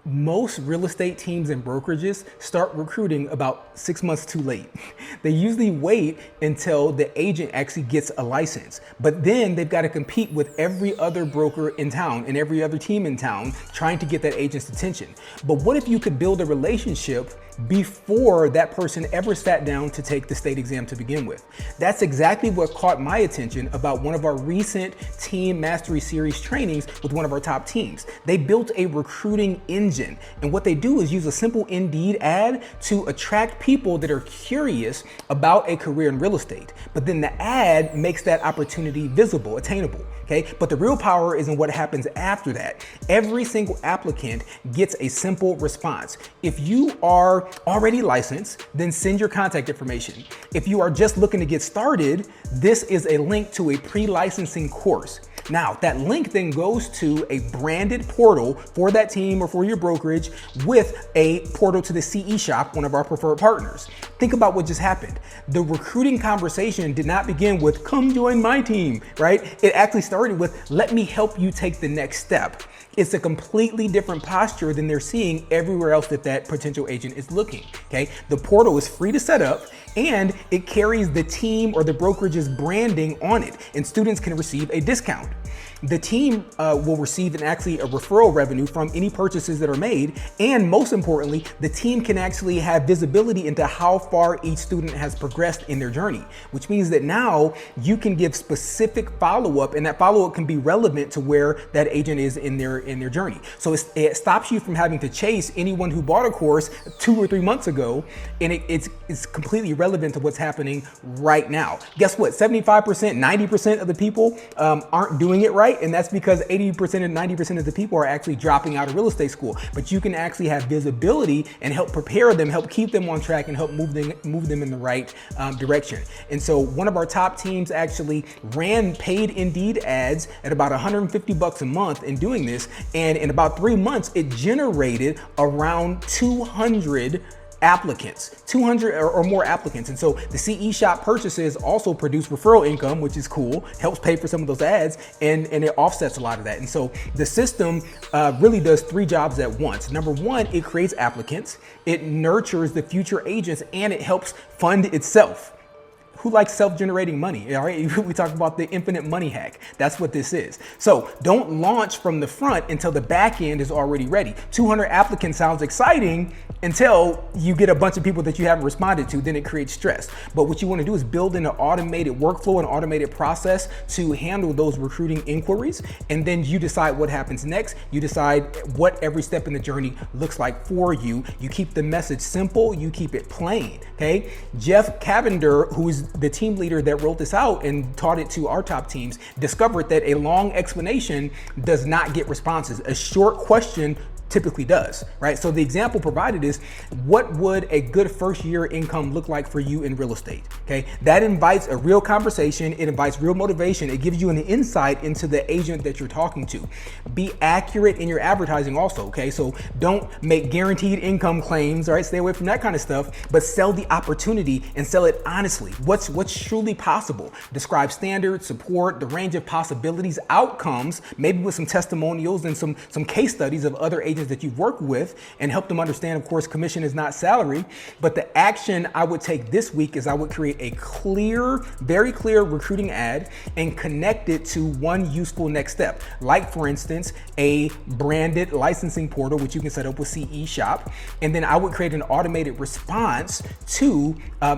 Most real estate teams and brokerages start recruiting about 6 months too late. They usually wait until the agent actually gets a license, but then they've got to compete with every other broker in town and every other team in town trying to get that agent's attention. But what if you could build a relationship before that person ever sat down to take the state exam to begin with? That's exactly what caught my attention about one of our recent Team Mastery Series trainings with one of our top teams. They built a recruiting engine, and what they do is use a simple Indeed ad to attract people that are curious about a career in real estate. But then the ad makes that opportunity visible, attainable. Okay, but the real power is in what happens after that. Every single applicant gets a simple response. If you are already licensed, then send your contact information. If you are just looking to get started, this is a link to a pre-licensing course. Now, that link then goes to a branded portal for that team or for your brokerage with a portal to the CE shop, one of our preferred partners. Think about what just happened. The recruiting conversation did not begin with, come join my team, right? It actually started with, let me help you take the next step. It's a completely different posture than they're seeing everywhere else that potential agent is looking, okay? The portal is free to set up and it carries the team or the brokerage's branding on it, and students can receive a discount. The team will receive a referral revenue from any purchases that are made, and most importantly, the team can actually have visibility into how far each student has progressed in their journey, which means that now you can give specific follow-up, and that follow-up can be relevant to where that agent is in their journey. So it stops you from having to chase anyone who bought a course 2 or 3 months ago, and it's completely relevant to what's happening right now. Guess what? 75%, 90% of the people aren't doing it right. And that's because 80% and 90% of the people are actually dropping out of real estate school. But you can actually have visibility and help prepare them, help keep them on track, and help move them in the right direction. And so one of our top teams actually ran paid Indeed ads at about $150 a month in doing this. And in about 3 months, it generated around 200 applicants, 200 or more applicants. And so the CE shop purchases also produce referral income, which is cool, helps pay for some of those ads, and it offsets a lot of that. And so the system really does 3 jobs at once. Number one, it creates applicants, it nurtures the future agents, and it helps fund itself. Who likes self-generating money? All right, we talk about the infinite money hack. That's what this is. So don't launch from the front until the back end is already ready. 200 applicants sounds exciting until you get a bunch of people that you haven't responded to, then it creates stress. But what you want to do is build in an automated workflow, an automated process to handle those recruiting inquiries. And then you decide what happens next. You decide what every step in the journey looks like for you. You keep the message simple, you keep it plain, okay? Jeff Cavender, who is the team leader that wrote this out and taught it to our top teams, discovered that a long explanation does not get responses. A short question typically does, right? So the example provided is, what would a good first year income look like for you in real estate? Okay, that invites a real conversation, it invites real motivation, it gives you an insight into the agent that you're talking to. Be accurate in your advertising also, okay? So don't make guaranteed income claims, all right? Stay away from that kind of stuff, but sell the opportunity and sell it honestly. What's truly possible? Describe standards, support, the range of possibilities, outcomes, maybe with some testimonials and some case studies of other agents that you've worked with, and help them understand, of course, commission is not salary. But the action I would take this week is I would create a clear, very clear recruiting ad and connect it to one useful next step. Like, for instance, a branded licensing portal, which you can set up with CE shop. And then I would create an automated response to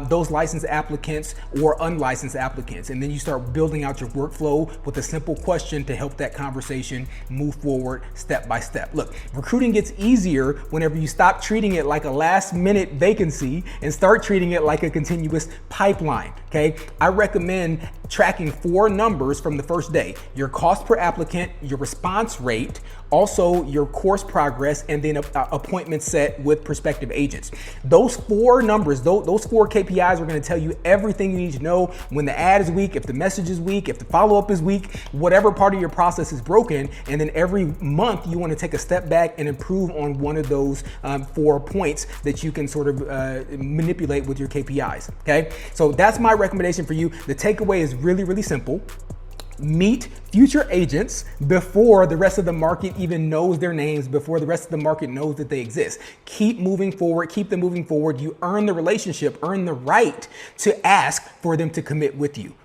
those licensed applicants or unlicensed applicants. And then you start building out your workflow with a simple question to help that conversation move forward step by step. Look, recruiting gets easier whenever you stop treating it like a last minute vacancy and start treating it like a continuous pipeline, okay? I recommend tracking 4 numbers from the first day: your cost per applicant, your response rate, also your course progress, and then appointment set with prospective agents. Those 4 numbers, those 4 KPIs are gonna tell you everything you need to know when the ad is weak, if the message is weak, if the follow-up is weak, whatever part of your process is broken. And then every month you wanna take a step back and improve on one of those 4 points that you can sort of manipulate with your KPIs, okay? So that's my recommendation for you. The takeaway is really, really simple. Meet future agents before the rest of the market even knows their names, before the rest of the market knows that they exist. Keep moving forward, keep them moving forward. You earn the relationship, earn the right to ask for them to commit with you.